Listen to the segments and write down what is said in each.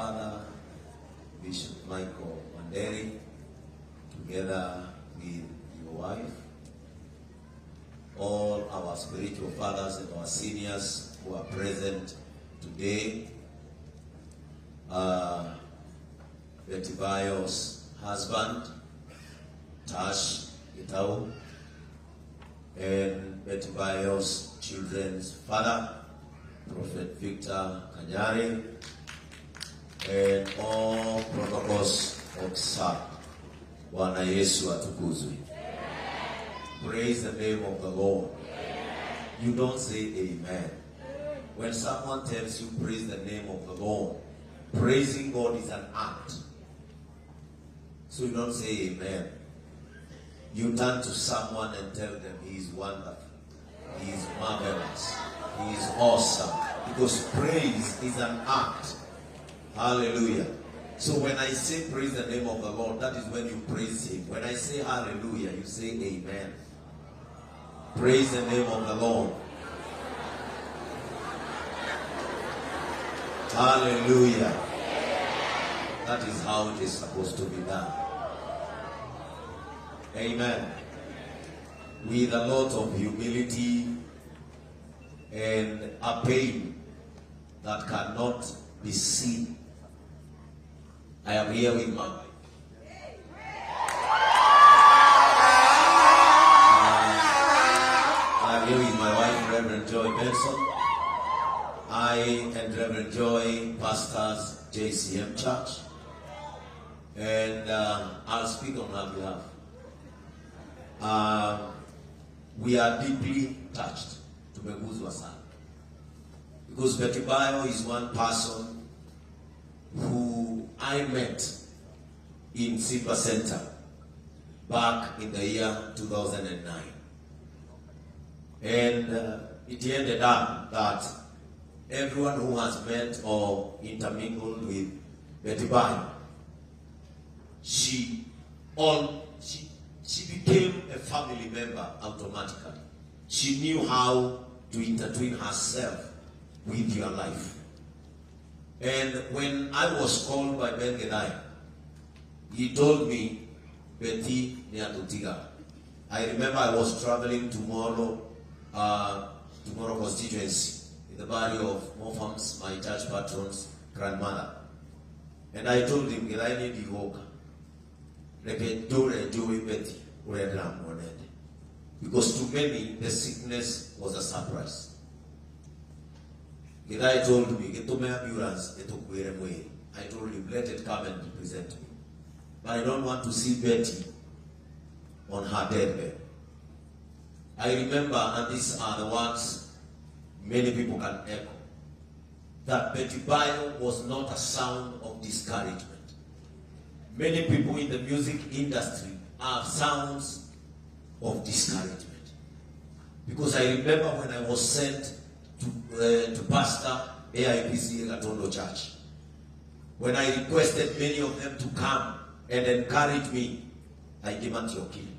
Father, Bishop Michael Manderi, together with your wife, all our spiritual fathers and our seniors who are present today, Betty Bayo's husband, Tash Gitau, and Betty Bayo's children's father, Prophet Victor Kanyari, and all protocols observed. Bwana Yesu atukuzwe. Praise the name of the Lord. You don't say amen. When someone tells you praise the name of the Lord, praising God is an act. So you don't say amen. You turn to someone and tell them he is wonderful, he is marvelous, he is awesome. Because praise is an act. Hallelujah. So when I say praise the name of the Lord, that is when you praise him. When I say hallelujah, you say amen. Praise the name of the Lord. Hallelujah. That is how it is supposed to be done. Amen. With a lot of humility and a pain that cannot be seen, I am here with my wife. I am here with my wife, Reverend Joy Benson. I and Reverend Joy pastors JCM Church, and I'll speak on her behalf. We are deeply touched, tumeguzwa sana, because Betty Bayo is one person who I met in Silver Center back in the year 2009, and it ended up that everyone who has met or intermingled with Betty Bayo, she became a family member automatically. She knew how to intertwine herself with your life. And when I was called by Ben Gedai, he told me, Betty Niatutiga. I remember I was traveling tomorrow constituency, in the body of Mofams, my church patron's grandmother. And I told him, Gedai need to walk. Because to many, the sickness was a surprise. The guy told me, get to my ambulance, I told him, let it come and represent me. But I don't want to see Betty on her deathbed. I remember, and these are the words many people can echo, that Betty Bayo was not a sound of discouragement. Many people in the music industry are sounds of discouragement. Because I remember when I was sent to pastor AIPC Gatondo Church, when I requested many of them to come and encourage me, I came at your king.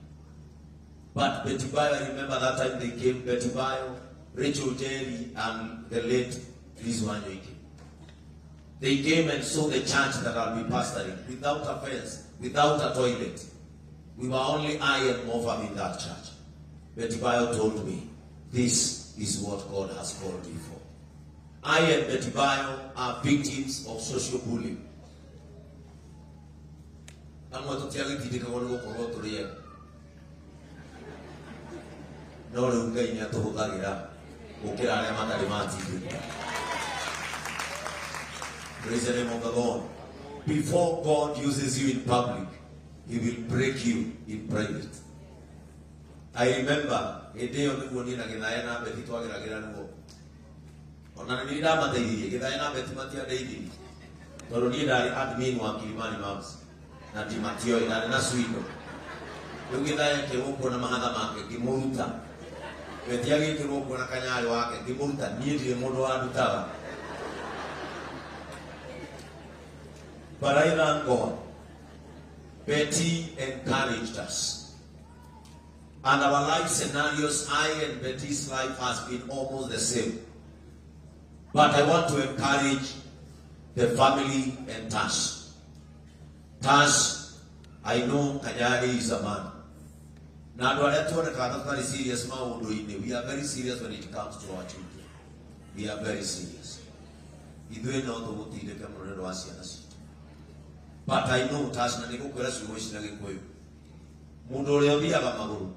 But Betty Bayo, I remember that time they came, Betty Bayo, Rachel Jerry, and the late Chris Wanyoike. They came and saw the church that I'll be pastoring without a fence, without a toilet. We were only I and Mofam in that church. Betty Bayo told me, this is what God has called me for. I and Betty Bayo are victims of social bullying. Praise the name of the Lord. Before God uses you in public, He will break you in private. I remember a day on the morning again, Betty talking again. On an Idama day, Gidana Betty David. Toronida admin one Kilimani Mouse, Nati Matio, and Nasuino. You get there to open a Mahana market, Gimuta. Betiagi to open a canal market, Gimuta, near the Modoa Dutava. But I ran God. Betty encouraged us. And our life scenarios, I and Betty's life has been almost the same. But I want to encourage the family and Tash. Tash, I know Kanyari is a man. Now, we are very serious. We are very serious when it comes to our children. We are very serious. But I know Tash na niko kwera siwoishi na gikuyu. Mundu ule othiaga maguru.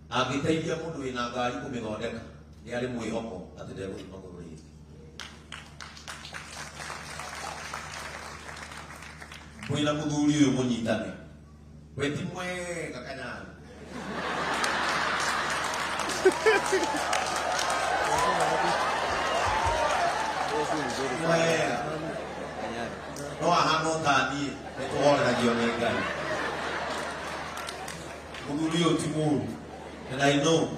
Angiteithia mundu wina ngari kumithondeka. Ni ari mwihoko ati ndeguthi maguru ringi. Mwina muthuri uyu munyitane. Weti mwega Kanyari. Mwega. No ahano tani etuhorera gione ngai. Muthuri uyu ti muru. And I know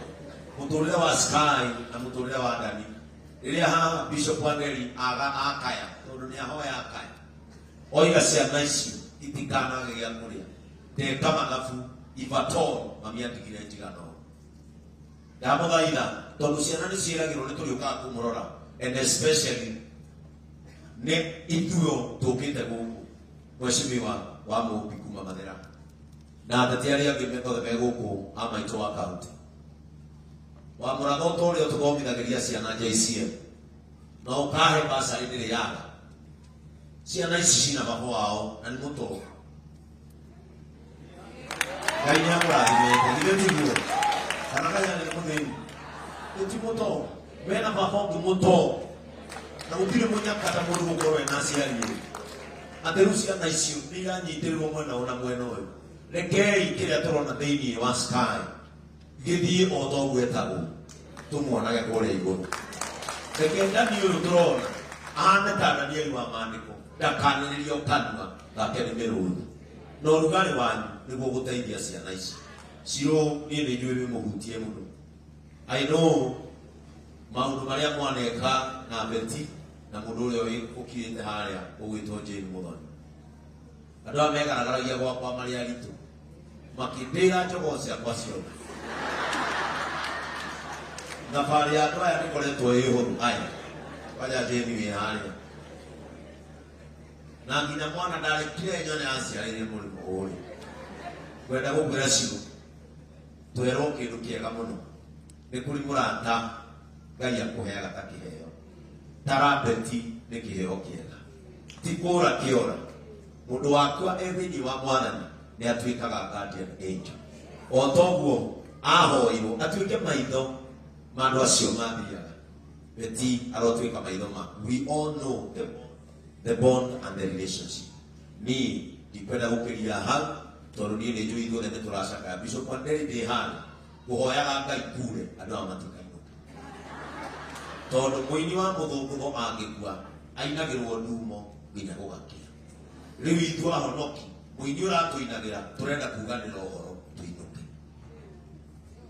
muturire wa Sky na muturire wa Dani. Iria ha Bishop Wangeri aga akaya. Tondu ni ahoya akaya. Oiga ciana icio itikana gĩa kũrĩa. Teka mathabu ivatoro mamia ndigire njigano. Ndamũthaitha tondu ciana nĩ ciĩragĩrwo nĩ tũrĩũkaga kũmũrora, and especially nĩ ithuĩ tũkĩte gũkũ mheshimiwa wa Mũmbi kuma Mathera na ateti arĩa angĩ mekothe me gũkũ a maitũ wa kaunti. Wa mũratho ta ũrĩa tũthomithagĩria ciana JCM na ũkahe basarĩ ndĩrĩ yaga. Ciana ici cina baba wao na nĩ mũtoro. Ngai nĩ amũrathimĩte githĩ tiguo? Kana Kanyari nĩ mũthĩni? Ti mũtoro. Mena baba ũngĩ mũtoro. Na gũtirĩ mũnyaka ta mũndũ gũkorwo ena aciari ũyũ. Atĩ rĩu ciana icio nĩ iranyitĩrĩrwo mwena ũyũ na mwena ũyũ. Rekei kĩrĩa tũrona thĩinĩ wa Sky gĩthiĩ o ta ũguo etagwo tũmuonage kũrĩa igũrũ. Reke Dani ũyũ tũrona ahane ta Danieli wa Maandĩko ndakanĩrĩrio kanua gake nĩ mĩrũthi. Na ũrugarĩ wanyu nĩguo gũteithia ciana ici. Cirũ niĩ nĩ njũĩ wĩ mũhutie mũno. I know maũndũ marĩa mwaneka na Beti na mũndũ ũrĩa ũkirĩte harĩa ũgwĩtwo Jane Muthoni. Andũ aya megaragaragia gwakwa marĩ aritũ makĩndĩra njogoo ciakwa ciothe. Thabarĩ ya andũ aya nĩkoretwo ĩ hũthũ. Aya waja Jane wĩ harĩa na nginya mwana ndarĩkire nyone aciarĩire mũrimũ ũrĩ. Kwenda gũkwĩra ciũ twerwo kĩndũ kĩega mũno. Nĩ kũrĩ mũrata Ngai akũheaga ta kĩheo. Tara Beti nĩ kĩheo kĩega. Ti kũũra kĩora. Mũndũ wakwa thĩinĩ wa Mwathani nĩ atuĩkaga guardian angel. O toguo ahoirwo atuĩke maitho ma andũ acio mathiaga. Beti arotuĩka maitho ma. We all know the bond and the relationship. Niĩ ndikwenda gũkĩria hau tondũ niĩ nĩ njũĩ ithuothe nĩ tũracakaya. Bishop Wangeri ndĩ harĩa kũhoyaga Ngai kure andũ aya matikainũka. Tondũ mũini wa mũthũngũtho angĩkua ainagĩrwo ndumo nginya gũgakĩa. Rĩu ithuĩ ahonoki mũini ũratũinagĩra tũrenda kuganĩra ũhoro tũinũke.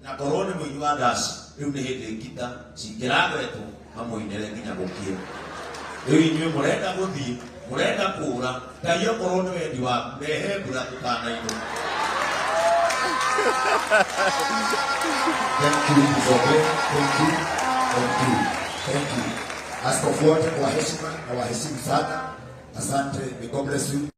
Na korwo nĩ mũini wa ndaci rĩu nĩ hĩndĩ ngita cingĩragwetwo mamũinĩre nginya gũkĩra. Rĩu inyuĩ mũrenda gũthiĩ mũrenda kũũra Ngai okorwo nĩ wendi waku rehe mbura tũtanainũka. Thank you, Mzobe. Thank you. Thank you. Thank you. Askofu wote kwa heshima na waheshimu sana. Asante. May God bless you.